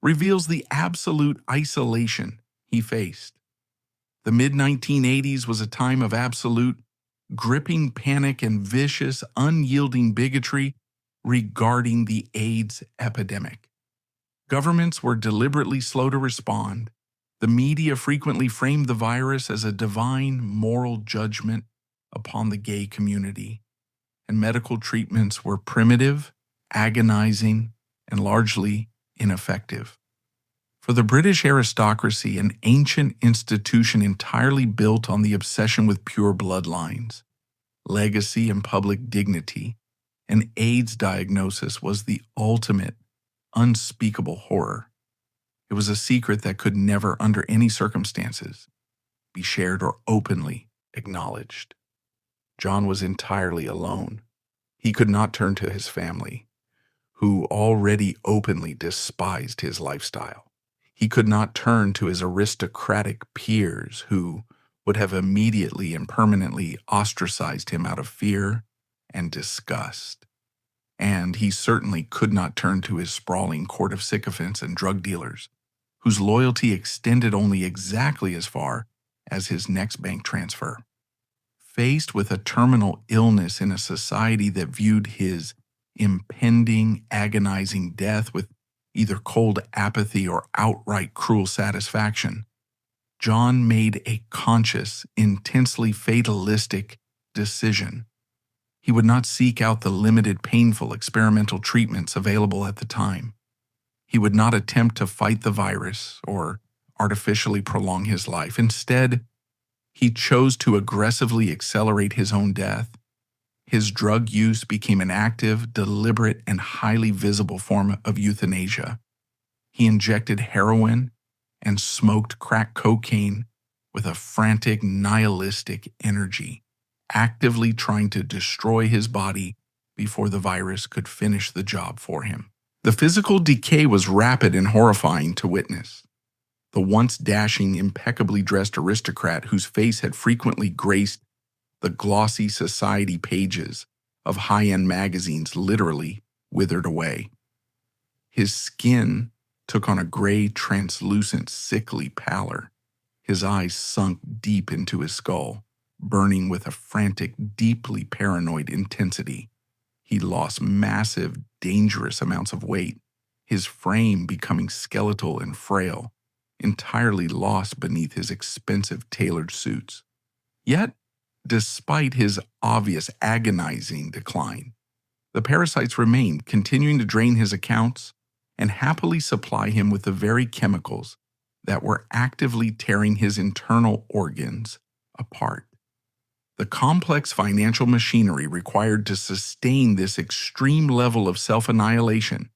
reveals the absolute isolation he faced. The mid-1980s was a time of absolute, gripping panic and vicious, unyielding bigotry regarding the AIDS epidemic. Governments were deliberately slow to respond. The media frequently framed the virus as a divine moral judgment upon the gay community, and medical treatments were primitive, agonizing, and largely ineffective. For the British aristocracy, an ancient institution entirely built on the obsession with pure bloodlines, legacy, and public dignity, an AIDS diagnosis was the ultimate, unspeakable horror. It was a secret that could never, under any circumstances, be shared or openly acknowledged. John was entirely alone. He could not turn to his family, who already openly despised his lifestyle. He could not turn to his aristocratic peers, who would have immediately and permanently ostracized him out of fear and disgust. And he certainly could not turn to his sprawling court of sycophants and drug dealers, whose loyalty extended only exactly as far as his next bank transfer. Faced with a terminal illness in a society that viewed his impending, agonizing death with either cold apathy or outright cruel satisfaction, John made a conscious, intensely fatalistic decision. He would not seek out the limited, painful experimental treatments available at the time. He would not attempt to fight the virus or artificially prolong his life. Instead, he chose to aggressively accelerate his own death. His drug use became an active, deliberate, and highly visible form of euthanasia. He injected heroin and smoked crack cocaine with a frantic, nihilistic energy, actively trying to destroy his body before the virus could finish the job for him. The physical decay was rapid and horrifying to witness. The once dashing, impeccably dressed aristocrat whose face had frequently graced the glossy society pages of high-end magazines literally withered away. His skin took on a gray, translucent, sickly pallor. His eyes sunk deep into his skull, burning with a frantic, deeply paranoid intensity. He lost massive, dangerous amounts of weight, his frame becoming skeletal and frail, entirely lost beneath his expensive tailored suits. Yet, despite his obvious agonizing decline, the parasites remained, continuing to drain his accounts and happily supply him with the very chemicals that were actively tearing his internal organs apart. The complex financial machinery required to sustain this extreme level of self-annihilation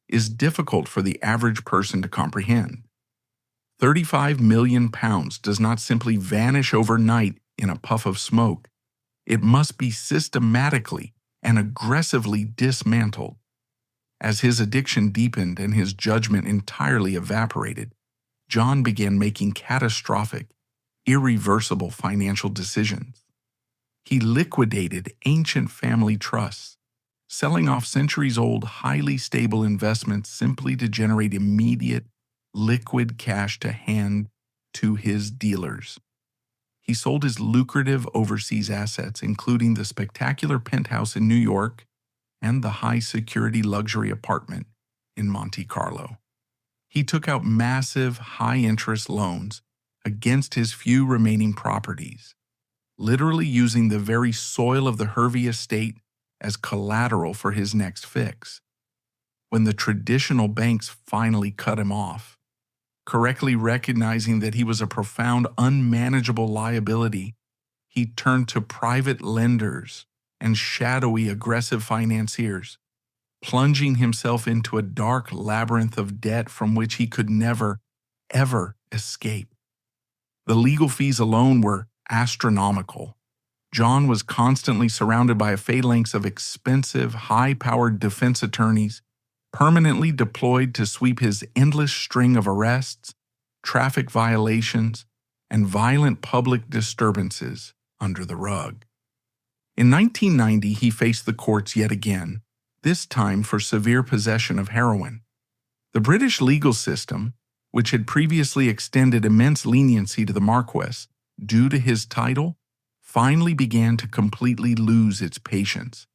is difficult for the average person to comprehend. 35 million pounds does not simply vanish overnight in a puff of smoke. It must be systematically and aggressively dismantled. As his addiction deepened and his judgment entirely evaporated, John began making catastrophic, irreversible financial decisions. He liquidated ancient family trusts, selling off centuries-old, highly stable investments simply to generate immediate, liquid cash to hand to his dealers. He sold his lucrative overseas assets, including the spectacular penthouse in New York and the high-security luxury apartment in Monte Carlo. He took out massive, high-interest loans against his few remaining properties, literally using the very soil of the Hervey estate as collateral for his next fix. When the traditional banks finally cut him off, correctly recognizing that he was a profound, unmanageable liability, he turned to private lenders and shadowy, aggressive financiers, plunging himself into a dark labyrinth of debt from which he could never, ever escape. The legal fees alone were astronomical. John was constantly surrounded by a phalanx of expensive, high-powered defense attorneys, permanently deployed to sweep his endless string of arrests, traffic violations, and violent public disturbances under the rug. In 1990, he faced the courts yet again, this time for severe possession of heroin. The British legal system, which had previously extended immense leniency to the Marquess due to his title, finally began to completely lose its patience.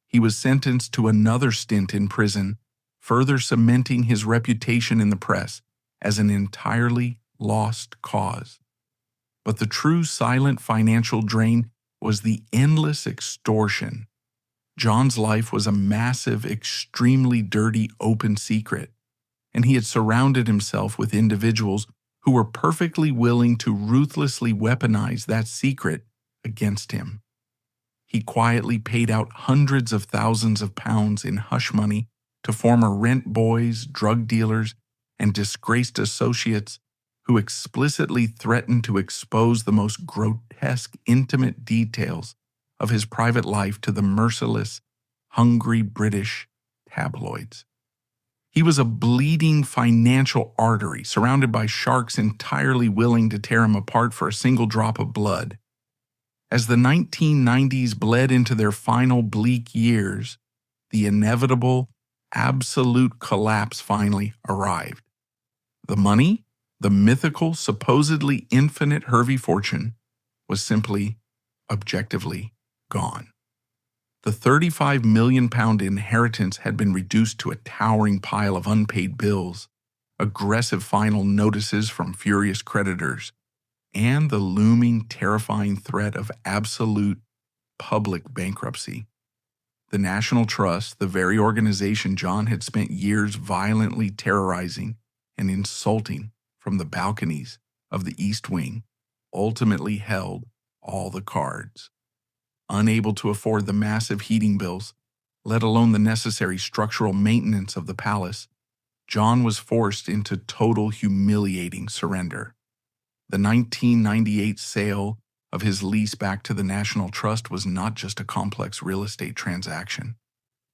He was sentenced to another stint in prison, further cementing his reputation in the press as an entirely lost cause. But the true silent financial drain was the endless extortion. John's life was a massive, extremely dirty, open secret, and he had surrounded himself with individuals who were perfectly willing to ruthlessly weaponize that secret against him. He quietly paid out hundreds of thousands of pounds in hush money to former rent boys, drug dealers, and disgraced associates who explicitly threatened to expose the most grotesque, intimate details of his private life to the merciless, hungry British tabloids. He was a bleeding financial artery surrounded by sharks entirely willing to tear him apart for a single drop of blood. As the 1990s bled into their final bleak years, the inevitable, absolute collapse finally arrived. The money, the mythical, supposedly infinite Hervey fortune, was simply, objectively, gone. The £35 million inheritance had been reduced to a towering pile of unpaid bills, aggressive final notices from furious creditors, and the looming, terrifying threat of absolute public bankruptcy. The National Trust, the very organization John had spent years violently terrorizing and insulting from the balconies of the East Wing, ultimately held all the cards. Unable to afford the massive heating bills, let alone the necessary structural maintenance of the palace, John was forced into total humiliating surrender. The 1998 sale of his lease back to the National Trust was not just a complex real estate transaction.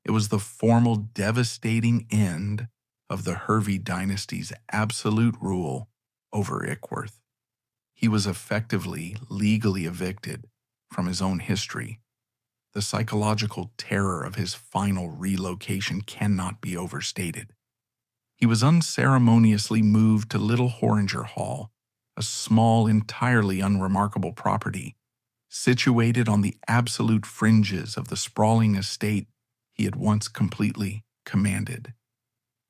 It was the formal, devastating end of the Hervey dynasty's absolute rule over Ickworth. He was effectively legally evicted from his own history. The psychological terror of his final relocation cannot be overstated. He was unceremoniously moved to Little Horringer Hall, a small, entirely unremarkable property, situated on the absolute fringes of the sprawling estate he had once completely commanded.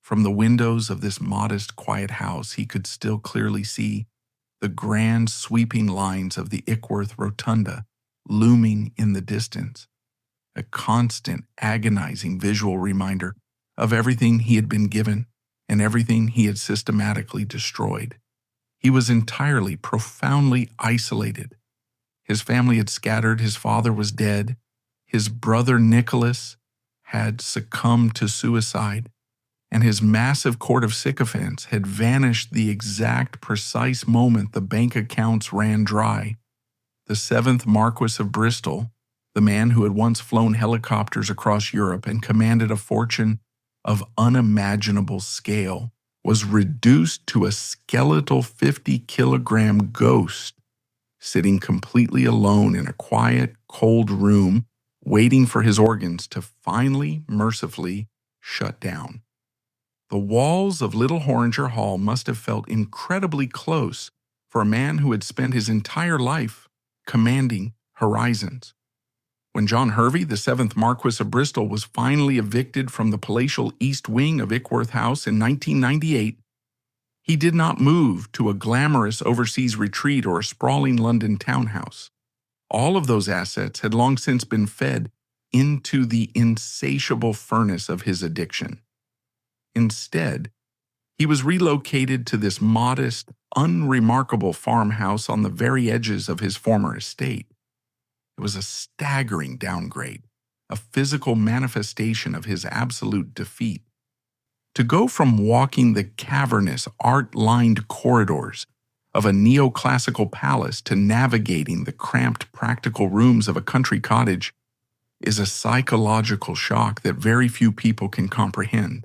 From the windows of this modest, quiet house, he could still clearly see the grand, sweeping lines of the Ickworth Rotunda looming in the distance, a constant, agonizing visual reminder of everything he had been given and everything he had systematically destroyed. He was entirely, profoundly isolated. His family had scattered, his father was dead, his brother Nicholas had succumbed to suicide, and his massive court of sycophants had vanished the exact, precise moment the bank accounts ran dry. The 7th Marquess of Bristol, the man who had once flown helicopters across Europe and commanded a fortune of unimaginable scale, was reduced to a skeletal 50-kilogram ghost, sitting completely alone in a quiet, cold room, waiting for his organs to finally, mercifully shut down. The walls of Little Horringer Hall must have felt incredibly close for a man who had spent his entire life commanding horizons. When John Hervey, the 7th Marquess of Bristol, was finally evicted from the palatial East Wing of Ickworth House in 1998, he did not move to a glamorous overseas retreat or a sprawling London townhouse. All of those assets had long since been fed into the insatiable furnace of his addiction. Instead, he was relocated to this modest, unremarkable farmhouse on the very edges of his former estate. It was a staggering downgrade, a physical manifestation of his absolute defeat. To go from walking the cavernous, art-lined corridors of a neoclassical palace to navigating the cramped, practical rooms of a country cottage is a psychological shock that very few people can comprehend.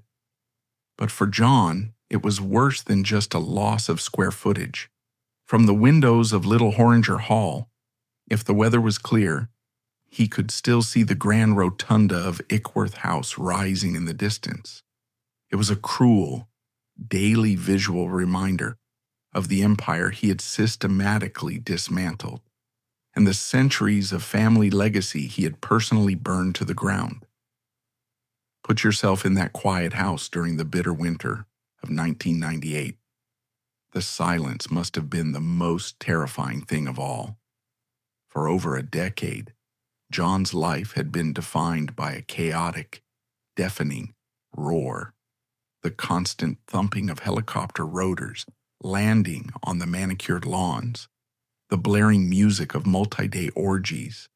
But for John, it was worse than just a loss of square footage. From the windows of Little Horringer Hall, if the weather was clear, he could still see the grand rotunda of Ickworth House rising in the distance. It was a cruel, daily visual reminder of the empire he had systematically dismantled and the centuries of family legacy he had personally burned to the ground. Put yourself in that quiet house during the bitter winter of 1998. The silence must have been the most terrifying thing of all. For over a decade, John's life had been defined by a chaotic, deafening roar. The constant thumping of helicopter rotors landing on the manicured lawns, the blaring music of multi-day orgies,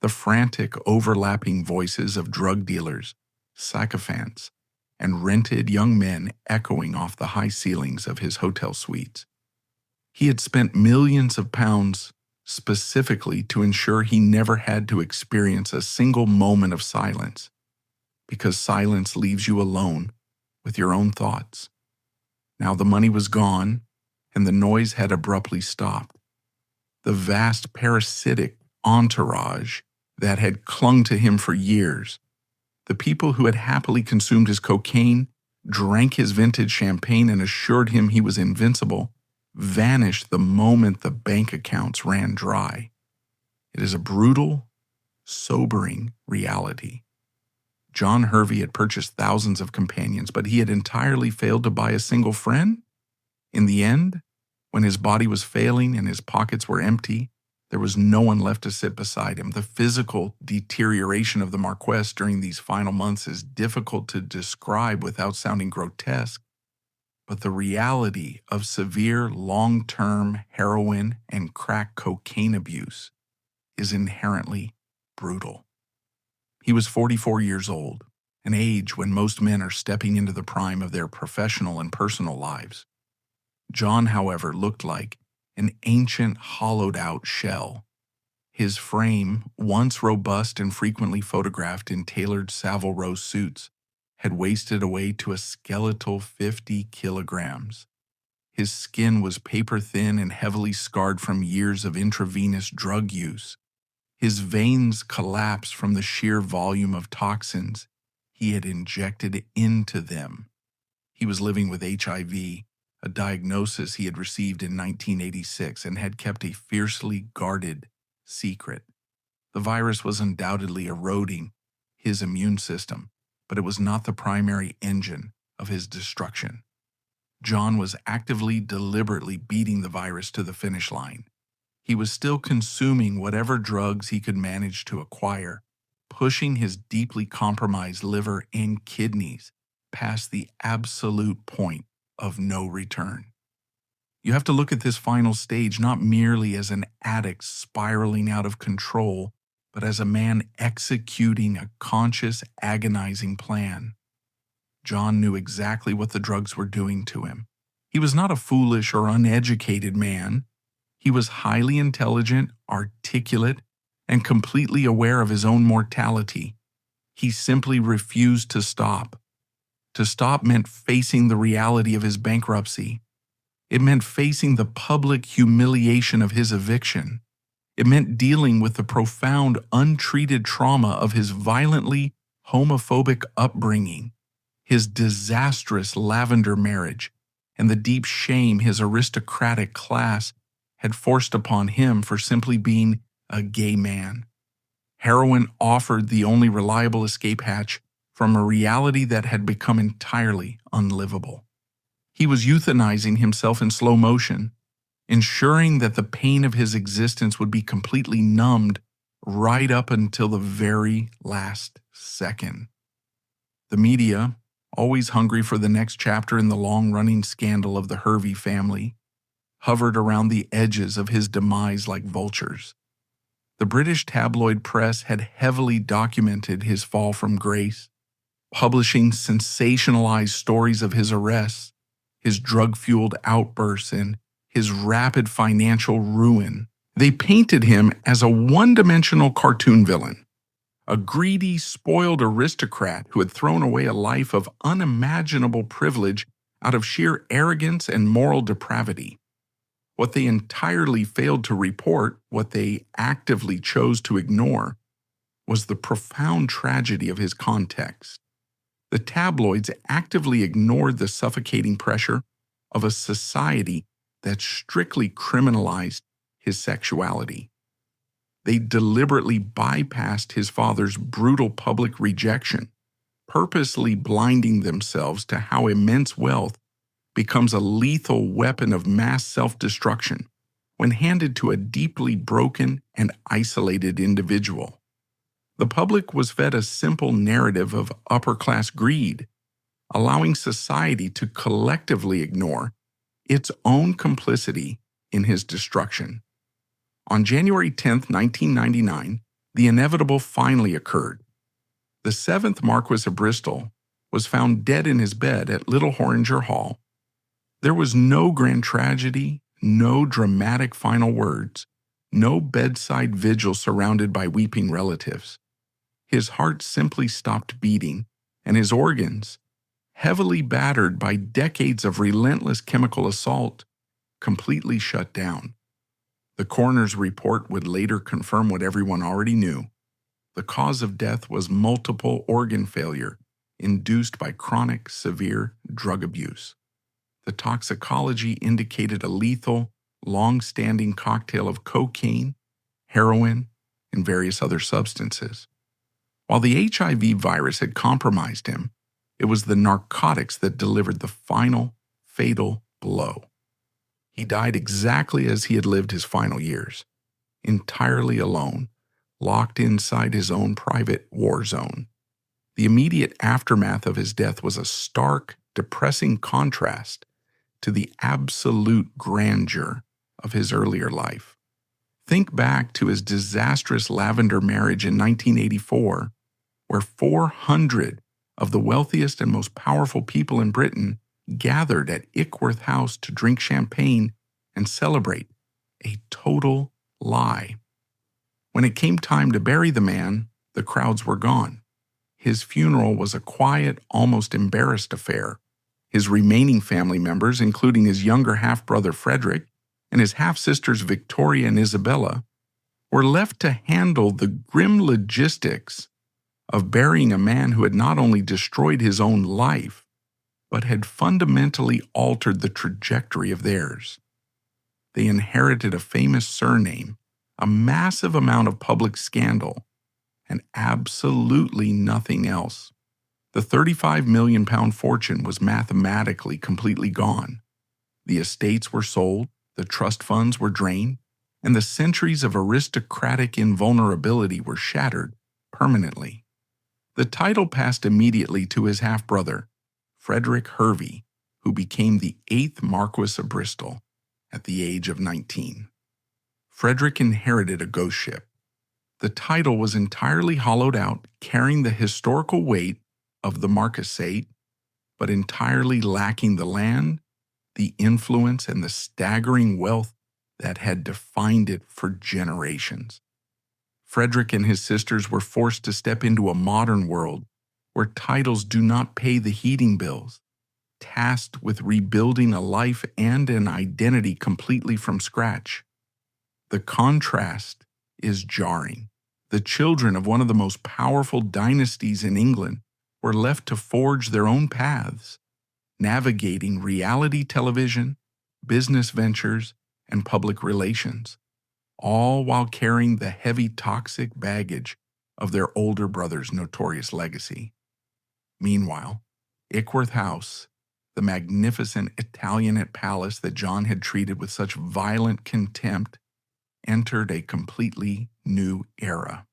the frantic overlapping voices of drug dealers, sycophants, and rented young men echoing off the high ceilings of his hotel suites. He had spent millions of pounds specifically to ensure he never had to experience a single moment of silence. because silence leaves you alone with your own thoughts. Now the money was gone, and the noise had abruptly stopped. The vast parasitic entourage that had clung to him for years, the people who had happily consumed his cocaine, drank his vintage champagne, and assured him he was invincible, vanished the moment the bank accounts ran dry. It is a brutal, sobering reality. John Hervey had purchased thousands of companions, but he had entirely failed to buy a single friend? In the end, when his body was failing and his pockets were empty, there was no one left to sit beside him. The physical deterioration of the Marquess during these final months is difficult to describe without sounding grotesque, but the reality of severe long-term heroin and crack cocaine abuse is inherently brutal. He was 44 years old, an age when most men are stepping into the prime of their professional and personal lives. John, however, looked like an ancient hollowed-out shell. His frame, once robust and frequently photographed in tailored Savile Row suits, had wasted away to a skeletal 50 kilograms. His skin was paper-thin and heavily scarred from years of intravenous drug use. His veins collapsed from the sheer volume of toxins he had injected into them. He was living with HIV, a diagnosis he had received in 1986 and had kept a fiercely guarded secret. The virus was undoubtedly eroding his immune system, but it was not the primary engine of his destruction. John was actively, deliberately beating the virus to the finish line. He was still consuming whatever drugs he could manage to acquire, pushing his deeply compromised liver and kidneys past the absolute point of no return. You have to look at this final stage not merely as an addict spiraling out of control, but as a man executing a conscious, agonizing plan. John knew exactly what the drugs were doing to him. He was not a foolish or uneducated man. He was highly intelligent, articulate, and completely aware of his own mortality. He simply refused to stop. To stop meant facing the reality of his bankruptcy. It meant facing the public humiliation of his eviction. It meant dealing with the profound, untreated trauma of his violently homophobic upbringing, his disastrous lavender marriage, and the deep shame his aristocratic class had forced upon him for simply being a gay man. Heroin offered the only reliable escape hatch from a reality that had become entirely unlivable. He was euthanizing himself in slow motion, ensuring that the pain of his existence would be completely numbed right up until the very last second. The media, always hungry for the next chapter in the long-running scandal of the Hervey family, hovered around the edges of his demise like vultures. The British tabloid press had heavily documented his fall from grace, publishing sensationalized stories of his arrests, his drug-fueled outbursts, and his rapid financial ruin. They painted him as a one-dimensional cartoon villain, a greedy, spoiled aristocrat who had thrown away a life of unimaginable privilege out of sheer arrogance and moral depravity. What they entirely failed to report, what they actively chose to ignore, was the profound tragedy of his context. The tabloids actively ignored the suffocating pressure of a society that strictly criminalized his sexuality. They deliberately bypassed his father's brutal public rejection, purposely blinding themselves to how immense wealth becomes a lethal weapon of mass self-destruction when handed to a deeply broken and isolated individual. The public was fed a simple narrative of upper-class greed, allowing society to collectively ignore its own complicity in his destruction. On January 10, 1999, the inevitable finally occurred. The 7th Marquess of Bristol was found dead in his bed at Little Horringer Hall. There was no grand tragedy, no dramatic final words, no bedside vigil surrounded by weeping relatives. His heart simply stopped beating, and his organs, heavily battered by decades of relentless chemical assault, completely shut down. The coroner's report would later confirm what everyone already knew. The cause of death was multiple organ failure induced by chronic, severe drug abuse. The toxicology indicated a lethal, long-standing cocktail of cocaine, heroin, and various other substances. While the HIV virus had compromised him, it was the narcotics that delivered the final, fatal blow. He died exactly as he had lived his final years, entirely alone, locked inside his own private war zone. The immediate aftermath of his death was a stark, depressing contrast to the absolute grandeur of his earlier life. Think back to his disastrous lavender marriage in 1984, where 400 of the wealthiest and most powerful people in Britain gathered at Ickworth House to drink champagne and celebrate. A total lie. When it came time to bury the man, the crowds were gone. His funeral was a quiet, almost embarrassed affair. His remaining family members, including his younger half-brother Frederick and his half-sisters Victoria and Isabella, were left to handle the grim logistics of burying a man who had not only destroyed his own life, but had fundamentally altered the trajectory of theirs. They inherited a famous surname, a massive amount of public scandal, and absolutely nothing else. The £35 million fortune was mathematically completely gone. The estates were sold, the trust funds were drained, and the centuries of aristocratic invulnerability were shattered permanently. The title passed immediately to his half-brother, Frederick Hervey, who became the 8th Marquess of Bristol at the age of 19. Frederick inherited a ghost ship. The title was entirely hollowed out, carrying the historical weight of the marquessate, but entirely lacking the land, the influence, and the staggering wealth that had defined it for generations. Frederick and his sisters were forced to step into a modern world where titles do not pay the heating bills, tasked with rebuilding a life and an identity completely from scratch. The contrast is jarring. The children of one of the most powerful dynasties in England were left to forge their own paths, navigating reality television, business ventures, and public relations, all while carrying the heavy toxic baggage of their older brother's notorious legacy. Meanwhile, Ickworth House, the magnificent Italianate palace that John had treated with such violent contempt, entered a completely new era.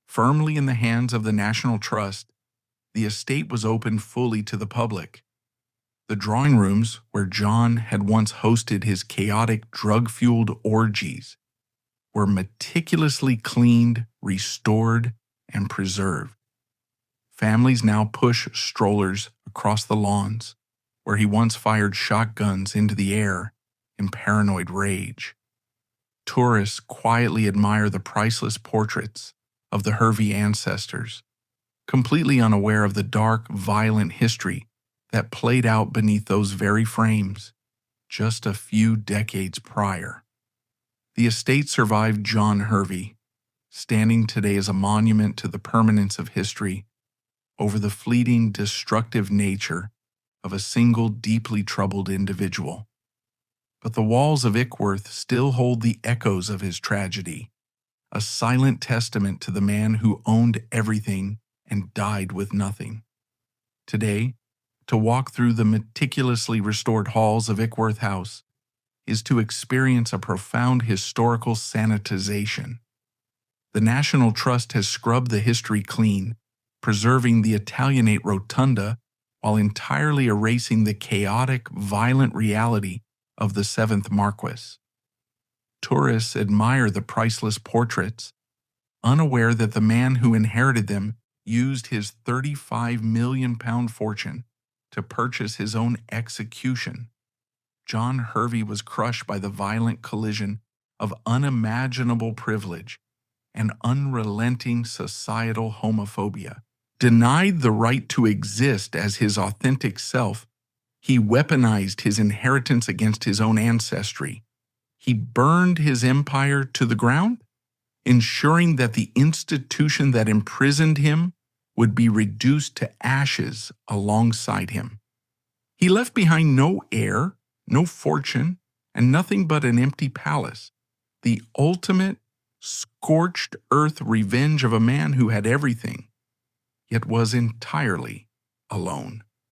Firmly in the hands of the National Trust, the estate was opened fully to the public. The drawing rooms where John had once hosted his chaotic drug-fueled orgies were meticulously cleaned, restored, and preserved. Families now push strollers across the lawns where he once fired shotguns into the air in paranoid rage. Tourists quietly admire the priceless portraits of the Hervey ancestors, completely unaware of the dark, violent history that played out beneath those very frames just a few decades prior. The estate survived John Hervey, standing today as a monument to the permanence of history over the fleeting, destructive nature of a single deeply troubled individual. But the walls of Ickworth still hold the echoes of his tragedy, a silent testament to the man who owned everything and died with nothing. Today, to walk through the meticulously restored halls of Ickworth House is to experience a profound historical sanitization. The National Trust has scrubbed the history clean, preserving the Italianate rotunda while entirely erasing the chaotic, violent reality of the 7th Marquess. Tourists admire the priceless portraits, unaware that the man who inherited them used his £35 million fortune to purchase his own execution. John Hervey was crushed by the violent collision of unimaginable privilege and unrelenting societal homophobia, Denied the right to exist as his authentic self, he weaponized his inheritance against his own ancestry. He burned his empire to the ground, ensuring that the institution that imprisoned him would be reduced to ashes alongside him. He left behind no heir, no fortune, and nothing but an empty palace, the ultimate scorched earth revenge of a man who had everything, yet was entirely alone.